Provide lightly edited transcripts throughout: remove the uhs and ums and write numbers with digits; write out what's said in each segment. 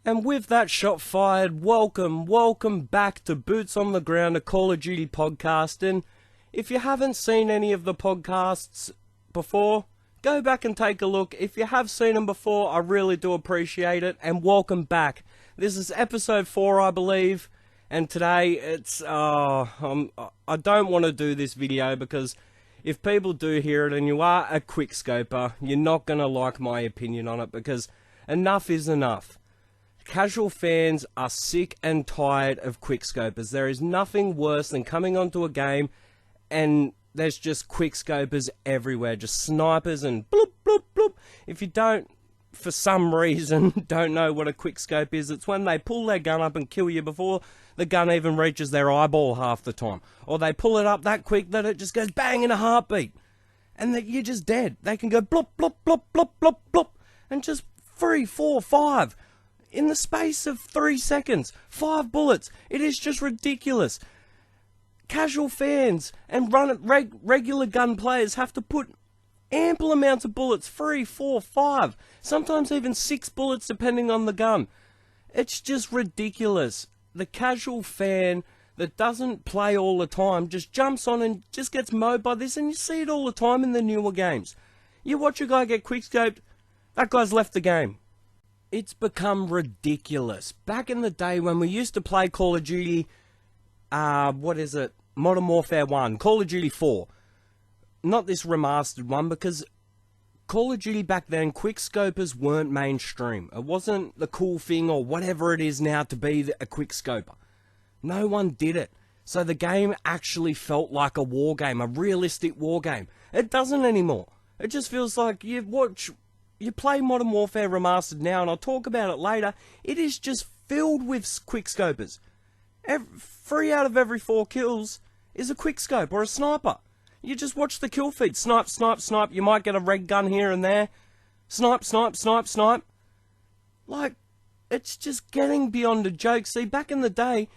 And with that shot fired, welcome back to Boots on the Ground, a Call of Duty podcast. And if you haven't seen any of the podcasts before, go back and take a look. If you have seen them before, I really do appreciate it. And welcome back. This is episode 4, I believe. And today, I don't want to do this video because if people do hear it and you are a quickscoper, you're not going to like my opinion on it because enough is enough. Casual fans are sick and tired of quickscopers. There is nothing worse than coming onto a game and there's just quickscopers everywhere, just snipers and bloop, bloop, bloop. If you don't, for some reason, don't know what a quickscope is, it's when they pull their gun up and kill you before the gun even reaches their eyeball half the time. Or they pull it up that quick that it just goes bang in a heartbeat. And that you're just dead. They can go bloop, bloop, bloop, bloop, bloop, bloop. And just 3, 4, 5. In the space of 3 seconds, 5 bullets. It is just ridiculous. Casual fans and regular gun players have to put ample amounts of bullets, 3, 4, 5, sometimes even 6 bullets depending on the gun. It's just ridiculous. The casual fan that doesn't play all the time just jumps on and just gets mowed by this, and you see it all the time in the newer games. You watch a guy get quickscoped, that guy's left the game. It's become ridiculous. Back in the day when we used to play Call of Duty, Modern Warfare 1, Call of Duty 4. Not this remastered one, because Call of Duty back then, quickscopers weren't mainstream. It wasn't the cool thing or whatever it is now to be a quickscoper. No one did it. So the game actually felt like a war game, a realistic war game. It doesn't anymore. It just feels like you play Modern Warfare Remastered now, and I'll talk about it later. It is just filled with quickscopers. 3 out of every 4 kills is a quickscope or a sniper. You just watch the kill feed. Snipe, snipe, snipe. You might get a red gun here and there. Snipe, snipe, snipe, snipe. Like, it's just getting beyond a joke. See, back in the day,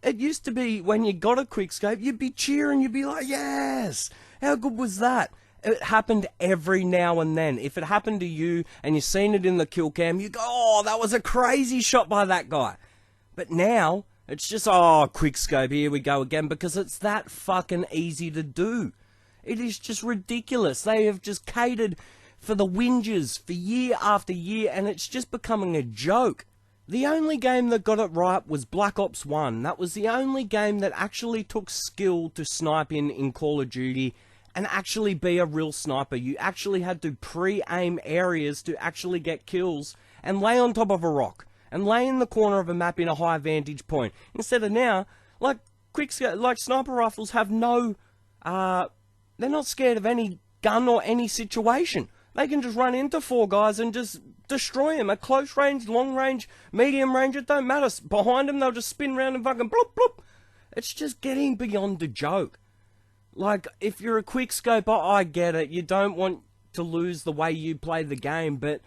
it used to be when you got a quickscope, you'd be cheering. You'd be like, yes! How good was that? It happened every now and then. If it happened to you and you've seen it in the kill cam, you go, oh, that was a crazy shot by that guy. But now, it's just, oh, quickscope, here we go again, because it's that fucking easy to do. It is just ridiculous. They have just catered for the whingers for year after year, and it's just becoming a joke. The only game that got it right was Black Ops 1. That was the only game that actually took skill to snipe in Call of Duty and actually be a real sniper. You actually had to pre-aim areas to actually get kills and lay on top of a rock and lay in the corner of a map in a high vantage point. Instead of now, like sniper rifles have no, they're not scared of any gun or any situation. They can just run into 4 guys and just destroy them. At close range, long range, medium range, it don't matter. Behind them, they'll just spin around and fucking bloop bloop. It's just getting beyond a joke. Like, if you're a quickscoper, I get it. You don't want to lose the way you play the game, but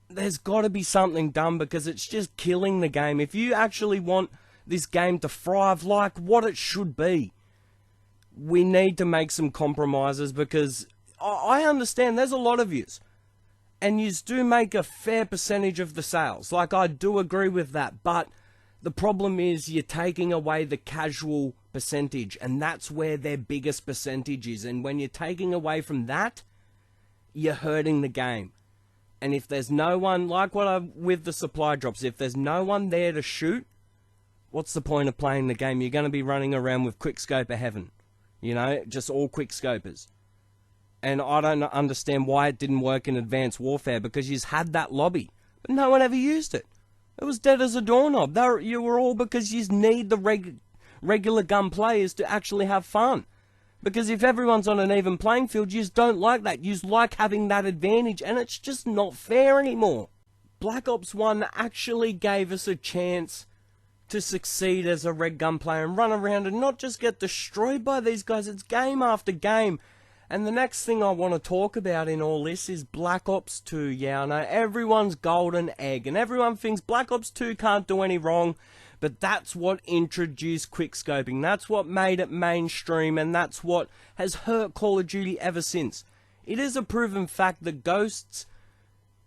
there's got to be something done because it's just killing the game. If you actually want this game to thrive like what it should be, we need to make some compromises because I understand there's a lot of yous. And yous do make a fair percentage of the sales. Like, I do agree with that, but the problem is you're taking away the casual percentage, and that's where their biggest percentage is. And when you're taking away from that, you're hurting the game. And if there's no one, like with the supply drops, if there's no one there to shoot, what's the point of playing the game? You're going to be running around with quickscoper heaven. You know, just all quickscopers. And I don't understand why it didn't work in Advanced Warfare, because you've had that lobby, but no one ever used it. It was dead as a doorknob. You were all because you need the regular gun players to actually have fun. Because if everyone's on an even playing field, you just don't like that. You just like having that advantage, and it's just not fair anymore. Black Ops 1 actually gave us a chance to succeed as a red gun player and run around and not just get destroyed by these guys. It's game after game. And the next thing I want to talk about in all this is Black Ops 2. Yeah, I know everyone's golden egg, and everyone thinks Black Ops 2 can't do any wrong, but that's what introduced quickscoping. That's what made it mainstream, and that's what has hurt Call of Duty ever since. It is a proven fact that Ghosts...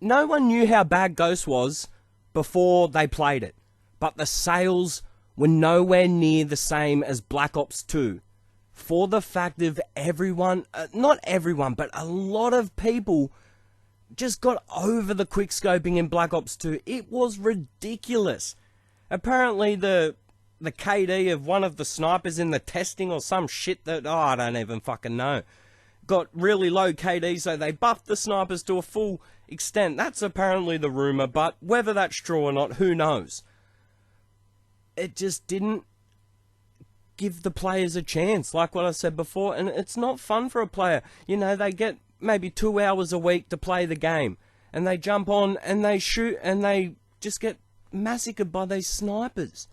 No one knew how bad Ghost was before they played it. But the sales were nowhere near the same as Black Ops 2. For the fact of everyone, not everyone, but a lot of people just got over the quickscoping in Black Ops 2. It was ridiculous. Apparently the KD of one of the snipers in the testing or some shit that, I don't even fucking know, got really low KD, so they buffed the snipers to a full extent. That's apparently the rumour, but whether that's true or not, who knows? It just didn't give the players a chance, like what I said before, and it's not fun for a player. You know, they get maybe 2 hours a week to play the game, and they jump on and they shoot and they just get massacred by these snipers.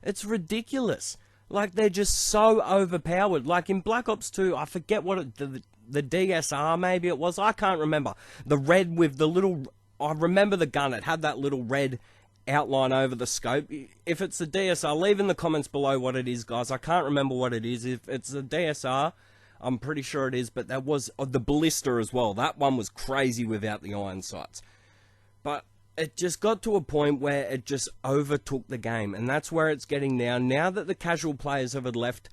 It's ridiculous. Like, they're just so overpowered. Like in Black Ops 2, I forget what the DSR maybe it was, I can't remember. The red with the little, I remember the gun, it had that little red outline over the scope. If it's the DSR, leave in the comments below what it is, guys. I can't remember what it is. If it's the DSR, I'm pretty sure it is, but that was the ballista as well. That one was crazy without the iron sights. But it just got to a point where it just overtook the game, and that's where it's getting now. Now that the casual players have left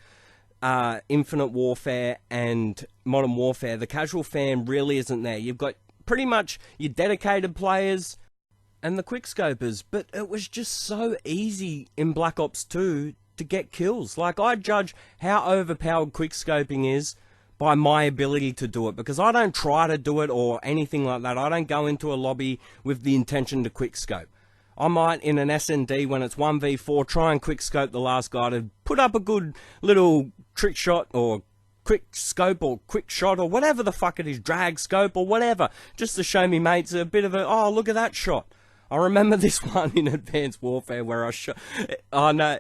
Infinite Warfare and Modern Warfare, the casual fan really isn't there. You've got pretty much your dedicated players and the quickscopers, but it was just so easy in Black Ops 2 to get kills. Like, I judge how overpowered quickscoping is by my ability to do it, because I don't try to do it or anything like that. I don't go into a lobby with the intention to quickscope. I might, in an SND, when it's 1v4, try and quickscope the last guy to put up a good little trick shot or quick scope or quick shot or whatever the fuck it is, drag scope or whatever, just to show me mates a bit of a, oh, look at that shot. I remember this one in Advanced Warfare where I shot, oh no,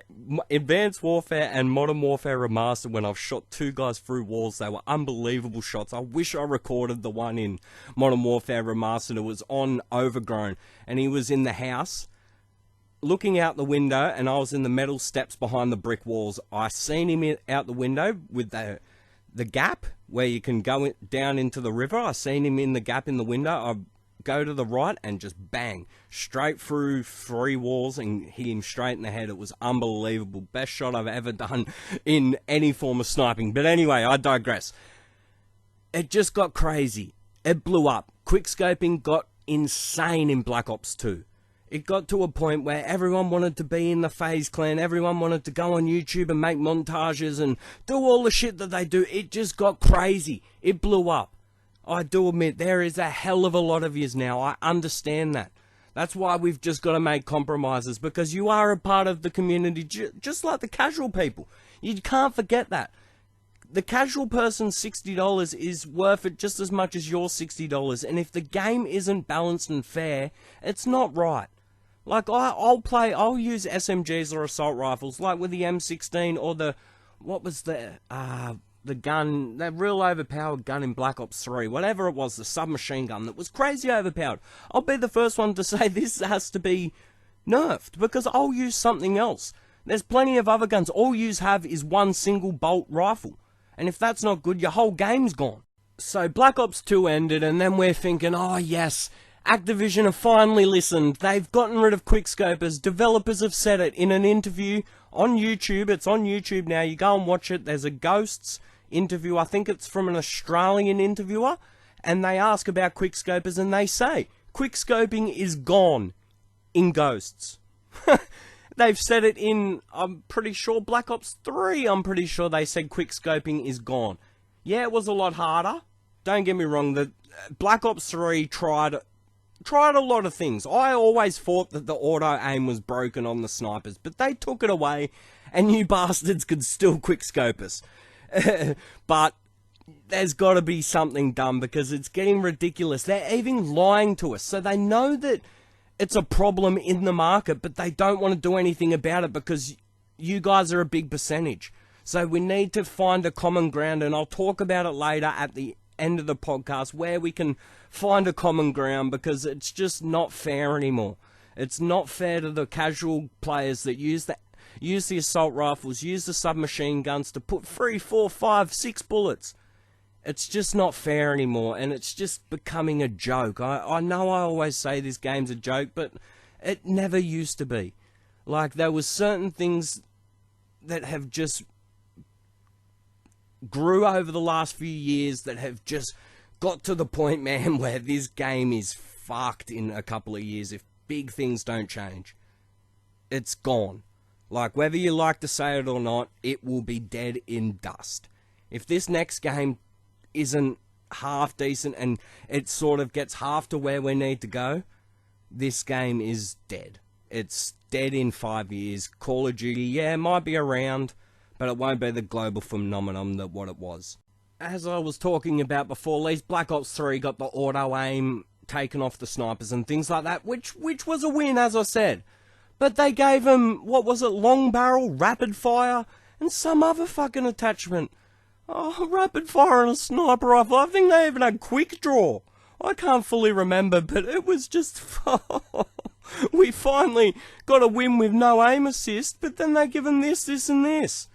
Advanced Warfare and Modern Warfare Remastered, when I've shot two guys through walls. They were unbelievable shots. I wish I recorded the one in Modern Warfare Remastered. It was on Overgrown, and he was in the house looking out the window, and I was in the metal steps behind the brick walls. I seen him out the window with the gap where you can go down into the river. I seen him in the gap in the window. I go to the right and just bang, straight through 3 walls and hit him straight in the head. It was unbelievable. Best shot I've ever done in any form of sniping. But anyway, I digress. It just got crazy. It blew up. Quickscoping got insane in Black Ops 2. It got to a point where everyone wanted to be in the FaZe clan. Everyone wanted to go on YouTube and make montages and do all the shit that they do. It just got crazy. It blew up. I do admit, there is a hell of a lot of yous now. I understand that. That's why we've just got to make compromises, because you are a part of the community, just like the casual people. You can't forget that. The casual person's $60 is worth it just as much as your $60. And if the game isn't balanced and fair, it's not right. Like, I'll use SMGs or assault rifles, like with the M16 or the, what was the gun, that real overpowered gun in Black Ops 3, whatever it was, the submachine gun that was crazy overpowered. I'll be the first one to say this has to be nerfed, because I'll use something else. There's plenty of other guns. All you have is one single bolt rifle, and if that's not good, your whole game's gone. So Black Ops 2 ended, and then we're thinking, oh yes, Activision have finally listened. They've gotten rid of quickscopers. Developers have said it in an interview on YouTube. It's on YouTube now. You go and watch it. There's a Ghosts interview. I think it's from an Australian interviewer. And they ask about quickscopers, and they say, quickscoping is gone in Ghosts. They've said it in, I'm pretty sure, Black Ops 3. I'm pretty sure they said quickscoping is gone. Yeah, it was a lot harder. Don't get me wrong. The Black Ops 3 tried a lot of things. I always thought that the auto-aim was broken on the snipers, but they took it away, and you bastards could still quickscope us. But there's got to be something done, because it's getting ridiculous. They're even lying to us, so they know that it's a problem in the market, but they don't want to do anything about it because you guys are a big percentage. So we need to find a common ground, and I'll talk about it later at the end of the podcast, where we can find a common ground, because it's just not fair anymore. It's not fair to the casual players that use the assault rifles, use the submachine guns to put 3, 4, 5, 6 bullets. It's just not fair anymore, and it's just becoming a joke. I know I always say this game's a joke, but It never used to be. Like, there was certain things that have just grew over the last few years that have just got to the point, man, where this game is fucked in a couple of years if big things don't change. It's gone. Like, whether you like to say it or not, it will be dead in dust. If this next game isn't half decent and it sort of gets half to where we need to go, this game is dead. It's dead in 5 years. Call of Duty, yeah, it might be around, but it won't be the global phenomenon that what it was. As I was talking about before, at least Black Ops 3 got the auto-aim taken off the snipers and things like that, which was a win, as I said. But they gave them, what was it, long barrel, rapid fire, and some other fucking attachment. Oh, rapid fire and a sniper rifle. I think they even had quick draw. I can't fully remember, but it was just... We finally got a win with no aim assist, but then they give them this, this, and this.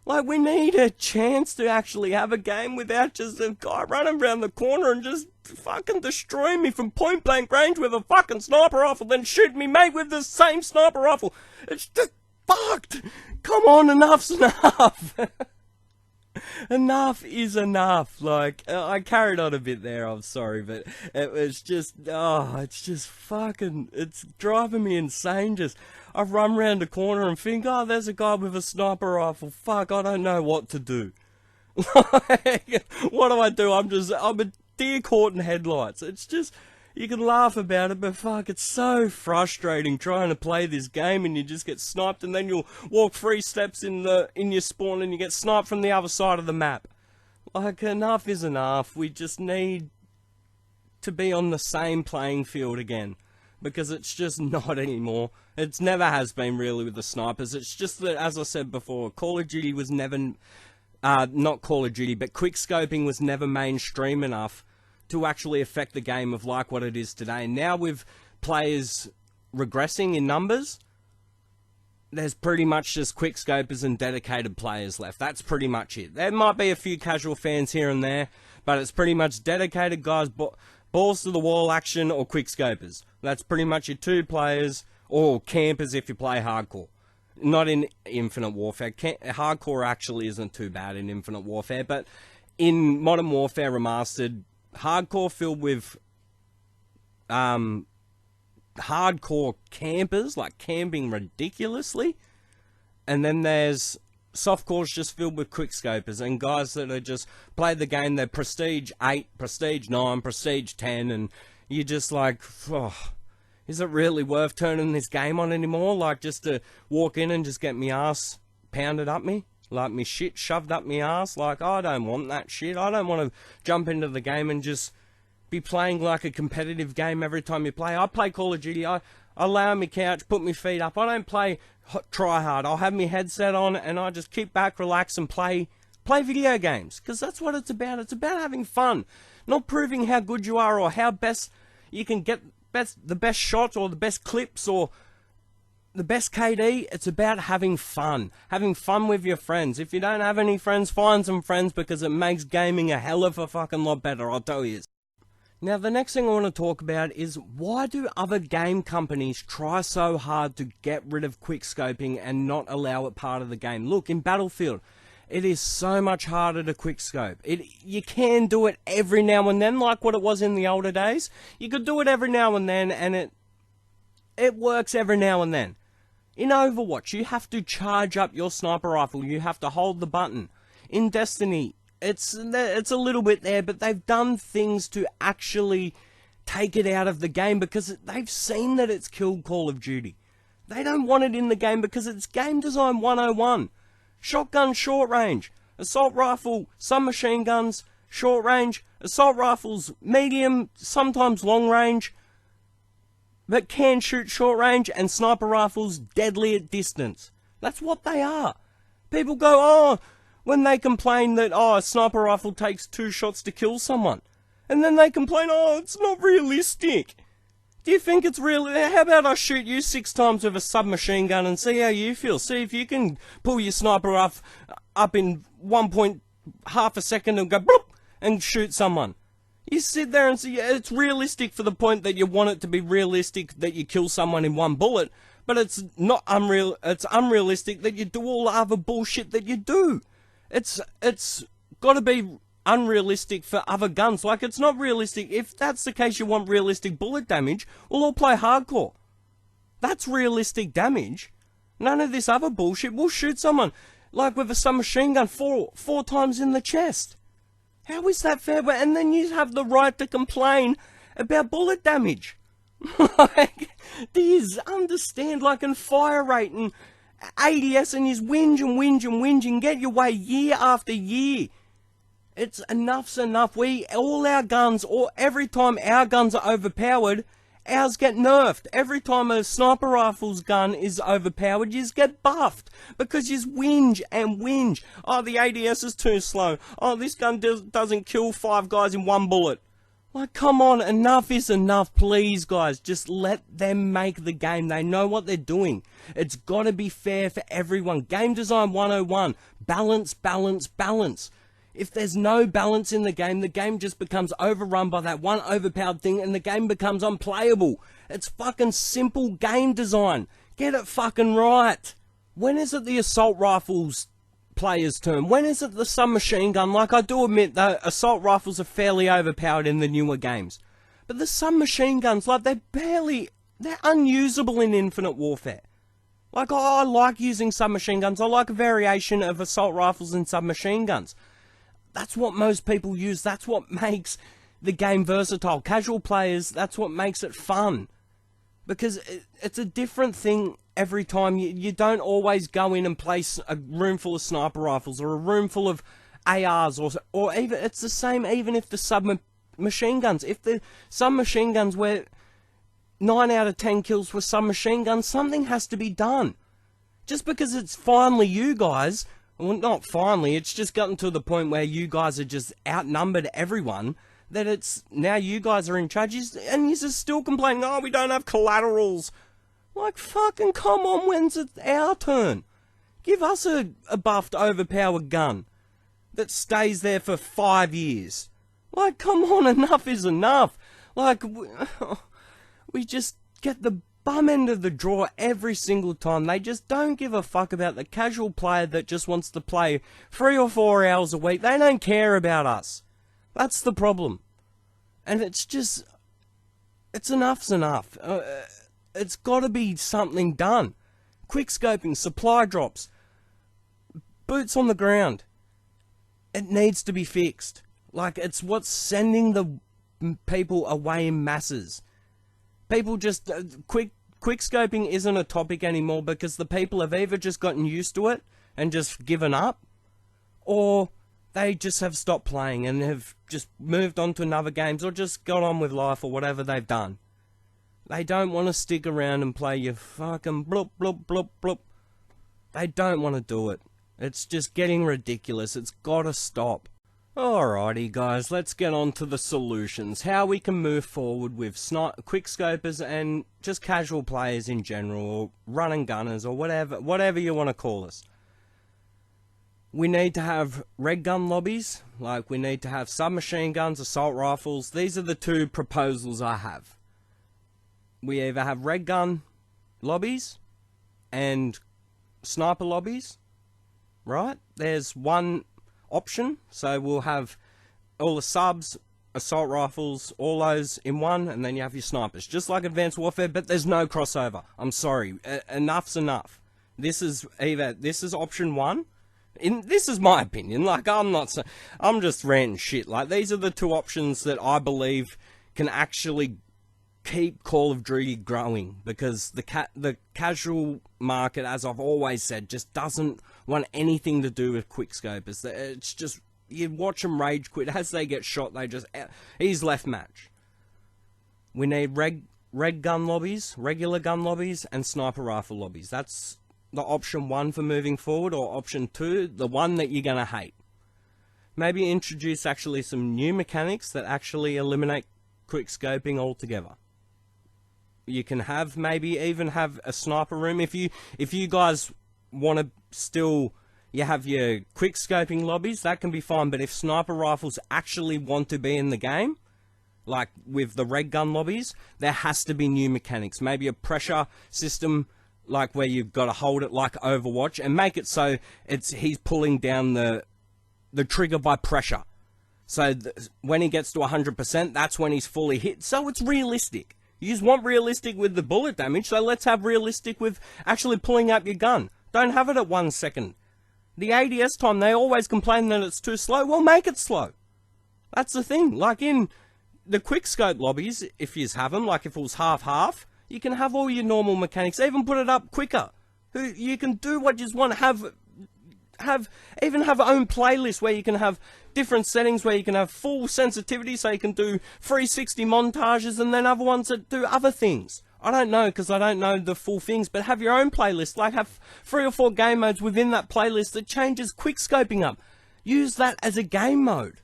Like, we need a chance to actually have a game without just a guy running around the corner and just fucking destroying me from point blank range with a fucking sniper rifle, then shoot me mate with the same sniper rifle. It's just fucked. Come on, enough's enough. Enough is enough. Like, I carried on a bit there, I'm sorry, but it was just, it's just fucking, it's driving me insane. Just, I run round the corner and think, oh, there's a guy with a sniper rifle. Fuck, I don't know what to do. Like, what do? I'm a deer caught in headlights. It's just, you can laugh about it, but fuck, it's so frustrating trying to play this game and you just get sniped and then you'll walk 3 steps in your spawn and you get sniped from the other side of the map. Like, enough is enough. We just need to be on the same playing field again. Because it's just not anymore. It never has been really with the snipers. It's just that, as I said before, Call of Duty was never, not Call of Duty, but quickscoping was never mainstream enough to actually affect the game of like what it is today. Now with players regressing in numbers, there's pretty much just quickscopers and dedicated players left. That's pretty much it. There might be a few casual fans here and there, but it's pretty much dedicated guys, balls to the wall action or quickscopers. That's pretty much your 2 players, or campers if you play hardcore. Not in Infinite Warfare. Hardcore actually isn't too bad in Infinite Warfare, but in Modern Warfare Remastered, hardcore filled with hardcore campers, like camping ridiculously, and then there's softcore's just filled with quickscopers and guys that are just play the game, they're prestige 8, prestige 9, prestige 10, and you're just like, oh, is it really worth turning this game on anymore? Like, just to walk in and just get me ass pounded up me? Like, me shit shoved up me ass? Like, I don't want that shit. I don't want to jump into the game and just be playing like a competitive game every time you play. I play Call of Duty. I lay on my couch, put my feet up. I don't play try hard. I'll have my headset on and I just kick back, relax, and play video games. Because that's what it's about. It's about having fun. Not proving how good you are or how best you can get the best shots or the best clips or the best KD. It's about having fun. Having fun with your friends. If you don't have any friends, find some friends because it makes gaming a hell of a fucking lot better, I'll tell you. Now, the next thing I want to talk about is why do other game companies try so hard to get rid of quickscoping and not allow it part of the game? Look, in Battlefield, it is so much harder to quickscope. You can do it every now and then, like what it was in the older days. You could do it every now and then, and it works every now and then. In Overwatch, you have to charge up your sniper rifle. You have to hold the button. In Destiny, it's a little bit there, but they've done things to actually take it out of the game because they've seen that it's killed Call of Duty. They don't want it in the game because it's game design 101. Shotgun short range, assault rifle, submachine guns, short range, assault rifles medium, sometimes long range, but can shoot short range, and sniper rifles deadly at distance. That's what they are. People go, oh, when they complain that, oh, a sniper rifle takes 2 shots to kill someone. And then they complain, oh, it's not realistic. Do you think it's real? How about I shoot you 6 times with a submachine gun and see how you feel? See if you can pull your sniper up in half a second and go bloop and shoot someone. You sit there and say, yeah, it's realistic for the point that you want it to be realistic that you kill someone in one bullet, but it's not unreal. It's unrealistic that you do all the other bullshit that you do. It's got to be unrealistic for other guns. Like, it's not realistic. If that's the case, you want realistic bullet damage, well, I'll play hardcore. That's realistic damage. None of this other bullshit. We'll shoot someone, like with a submachine gun, four times in the chest. How is that fair? And then you have the right to complain about bullet damage. Like, do you understand? Like, in fire rate and ADS, and you whinge and get your way year after year. It's enough's enough. All our guns, or every time our guns are overpowered, ours get nerfed. Every time a sniper rifle's gun is overpowered, you get buffed. Because you whinge. Oh, the ADS is too slow. Oh, this gun doesn't kill 5 guys in 1 bullet. Like, come on, enough is enough, please, guys. Just let them make the game. They know what they're doing. It's gotta be fair for everyone. Game Design 101. Balance, balance, balance. If there's no balance in the game just becomes overrun by that one overpowered thing and the game becomes unplayable. It's fucking simple game design. Get it fucking right. When is it the assault rifles player's turn? When is it the submachine gun? Like, I do admit that assault rifles are fairly overpowered in the newer games. But the submachine guns, like, they're unusable in Infinite Warfare. Like, I like using submachine guns. I like a variation of assault rifles and submachine guns. That's what most people use. That's what makes the game versatile. Casual players, that's what makes it fun. Because it's a different thing every time. You don't always go in and place a room full of sniper rifles or a room full of ARs or even, it's the same even if the submachine guns. If the submachine guns were 9 out of 10 kills were submachine guns, something has to be done. Just because it's finally you guys... Well, not finally, it's just gotten to the point where you guys are just outnumbered everyone, that it's, now you guys are in charge, and you're just still complaining, oh, we don't have collaterals. Like, fucking come on, when's it our turn? Give us a buffed, overpowered gun that stays there for 5 years. Like, come on, enough is enough. Like, we just get the bum end of the draw every single time. They just don't give a fuck about the casual player that just wants to play 3 or 4 hours a week. They don't care about us. That's the problem. And it's just, it's enough's enough. It's got to be something done. Quick scoping, supply drops, boots on the ground. It needs to be fixed. Like, it's what's sending the people away in masses. People just, quick scoping isn't a topic anymore because the people have either just gotten used to it and just given up, or they just have stopped playing and have just moved on to another games or just got on with life or whatever they've done. They don't want to stick around and play your fucking bloop, bloop, bloop, bloop. They don't want to do it. It's just getting ridiculous. It's gotta stop. Alrighty guys, let's get on to the solutions. How we can move forward with quickscopers and just casual players in general, or run and gunners, or whatever you want to call us. We need to have red gun lobbies, like we need to have submachine guns, assault rifles. These are the 2 proposals I have. We either have red gun lobbies and sniper lobbies, right? There's one option, so we'll have all the subs, assault rifles, all those in one, and then you have your snipers, just like Advanced Warfare, but there's no crossover. I'm sorry, enough's enough. This is option 1. This is my opinion. Like, I'm just ranting shit. Like, these are the 2 options that I believe can actually keep Call of Duty growing, because the casual market, as I've always said, just doesn't want anything to do with quickscopers. It's just, you watch them rage quit. As they get shot, they just, he's left match. We need red gun lobbies, regular gun lobbies, and sniper rifle lobbies. That's the option 1 for moving forward, or option 2, the one that you're gonna hate. Maybe introduce actually some new mechanics that actually eliminate quickscoping altogether. You can have, maybe even have a sniper room. If you guys want to still, you have your quick scoping lobbies, that can be fine. But if sniper rifles actually want to be in the game, Like with the red gun lobbies, there has to be new mechanics. Maybe a pressure system, like where you've got to hold it like Overwatch, and make it so he's pulling down the trigger by pressure. So when he gets to 100%, that's when he's fully hit. So it's realistic. You just want realistic with the bullet damage, so let's have realistic with actually pulling out your gun. Don't have it at 1 second. The ADS time, they always complain that it's too slow. Well, make it slow. That's the thing. Like in the quickscope lobbies, if you have them, like if it was half-half, you can have all your normal mechanics. Even put it up quicker. You can do what you just want. Even have your own playlist where you can have different settings, where you can have full sensitivity, so you can do 360 montages, and then other ones that do other things. I don't know, because I don't know the full things, but have your own playlist. Like have 3 or 4 game modes within that playlist that changes quickscoping up. Use that as a game mode.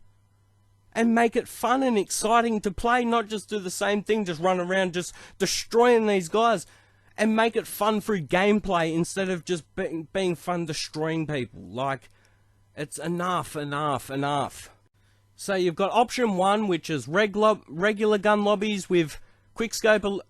And make it fun and exciting to play, not just do the same thing, just run around just destroying these guys. And make it fun through gameplay instead of just being fun destroying people. Like, it's enough. So you've got option 1, which is regular gun lobbies with quickscope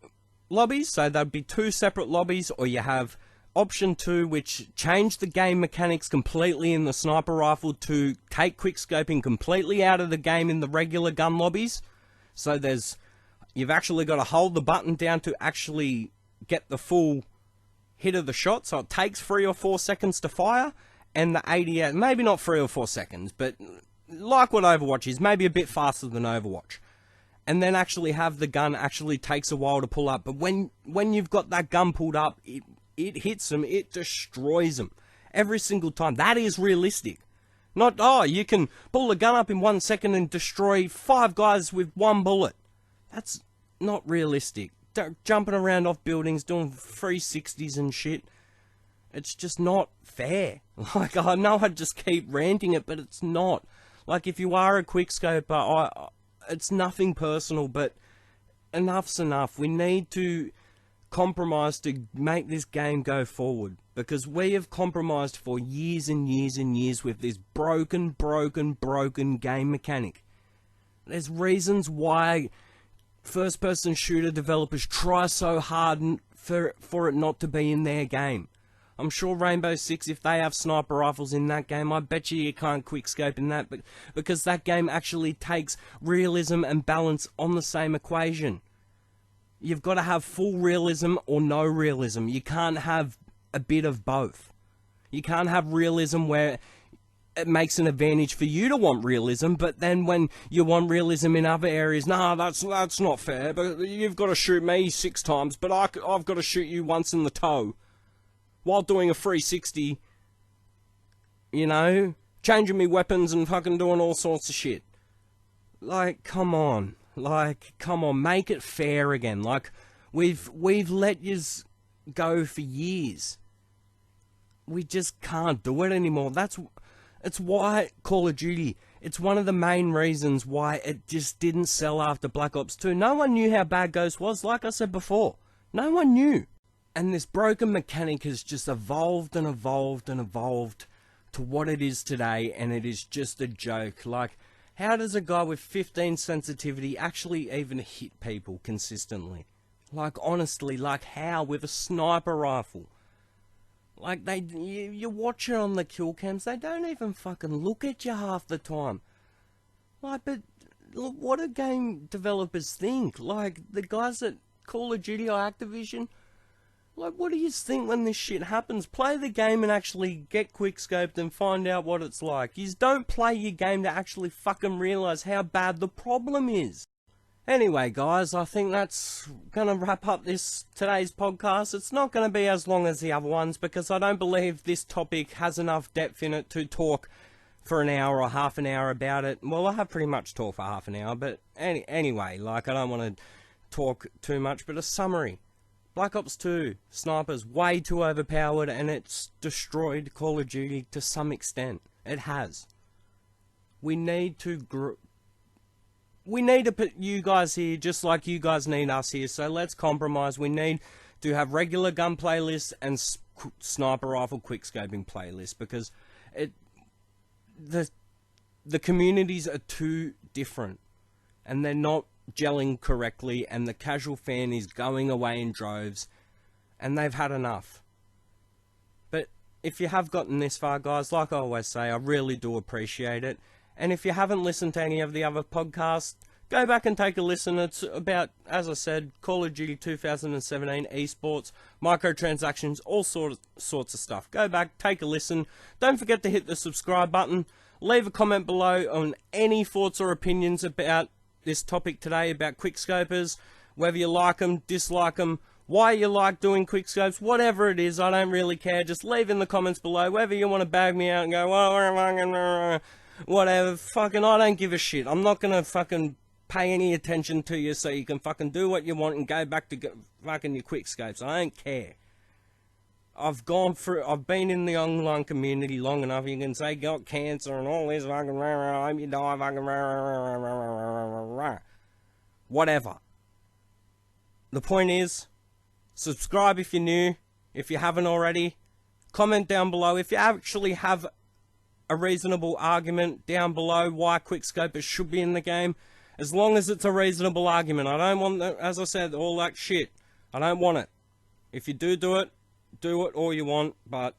lobbies. So there'd be 2 separate lobbies. Or you have option 2, which changed the game mechanics completely in the sniper rifle to take quickscoping completely out of the game in the regular gun lobbies. So you've actually got to hold the button down to actually get the full hit of the shot, so it takes 3 or 4 seconds to fire, and the ADS, maybe not 3 or 4 seconds, but like what Overwatch is, maybe a bit faster than Overwatch. And then actually have the gun actually takes a while to pull up, but when you've got that gun pulled up, it hits them, it destroys them. Every single time. That is realistic. Not, oh, you can pull the gun up in 1 second and destroy 5 guys with 1 bullet. That's not realistic. Jumping around off buildings, doing 360s and shit. It's just not fair. Like, I know I just keep ranting it, but it's not. Like, if you are a quickscoper, it's nothing personal, but enough's enough. We need to compromise to make this game go forward. Because we have compromised for years and years and years with this broken game mechanic. There's reasons why first-person shooter developers try so hard for it not to be in their game. I'm sure Rainbow Six, if they have sniper rifles in that game, I bet you can't quickscope in that, but because that game actually takes realism and balance on the same equation. You've got to have full realism or no realism. You can't have a bit of both. You can't have realism where it makes an advantage for you to want realism, but then when you want realism in other areas, nah, that's not fair, but you've got to shoot me 6 times, but I've got to shoot you once in the toe. While doing a 360, you know, changing me weapons and fucking doing all sorts of shit. Like, come on. Make it fair again. Like, we've let yous go for years. We just can't do it anymore. It's why Call of Duty, it's one of the main reasons why it just didn't sell after Black Ops 2. No one knew how bad Ghost was, like I said before. No one knew. And this broken mechanic has just evolved and evolved and evolved to what it is today, and it is just a joke. Like, how does a guy with 15 sensitivity actually even hit people consistently? Like, honestly, like how? With a sniper rifle. Like, you watch it on the kill cams, they don't even fucking look at you half the time. Like, but look, what do game developers think? Like, the guys at Call of Duty or Activision, like, what do you think when this shit happens? Play the game and actually get quickscoped and find out what it's like. You don't play your game to actually fucking realise how bad the problem is. Anyway, guys, I think that's going to wrap up today's podcast. It's not going to be as long as the other ones because I don't believe this topic has enough depth in it to talk for an hour or half an hour about it. Well, I have pretty much talked for half an hour, but anyway, like, I don't want to talk too much, but a summary. Black Ops 2, snipers, way too overpowered, and it's destroyed Call of Duty to some extent. It has. We need to put you guys here just like you guys need us here, so let's compromise. We need to have regular gun playlists and sniper rifle quickscoping playlists, because the communities are too different, and they're not gelling correctly, and the casual fan is going away in droves, and they've had enough. But if you have gotten this far, guys, like I always say, I really do appreciate it. And if you haven't listened to any of the other podcasts, go back and take a listen. It's about, as I said, Call of Duty 2017, esports, microtransactions, all sorts of stuff. Go back, take a listen. Don't forget to hit the subscribe button. Leave a comment below on any thoughts or opinions about this topic today, about quickscopers, whether you like them, dislike them, why you like doing quickscopes, whatever it is, I don't really care. Just leave in the comments below, whether you want to bag me out and go, well, whatever, fucking, I don't give a shit. I'm not going to fucking pay any attention to you so you can fucking do what you want and go back to fucking your quickscopes. I don't care. I've been in the online community long enough. You can say got cancer and all this fucking I hope you die fucking whatever. The point is, subscribe if you're new, if you haven't already. Comment down below if you actually have a reasonable argument down below why quickscopers should be in the game. As long as it's a reasonable argument. I don't want, as I said, all that shit. I don't want it. If you do it, do it all you want, but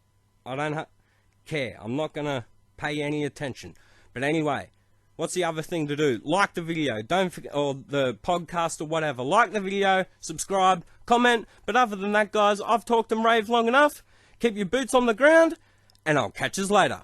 I don't care. I'm not going to pay any attention. But anyway, what's the other thing to do? Like the video, don't forget, or the podcast or whatever. Like the video, subscribe, comment. But other than that, guys, I've talked and raved long enough. Keep your boots on the ground, and I'll catch you later.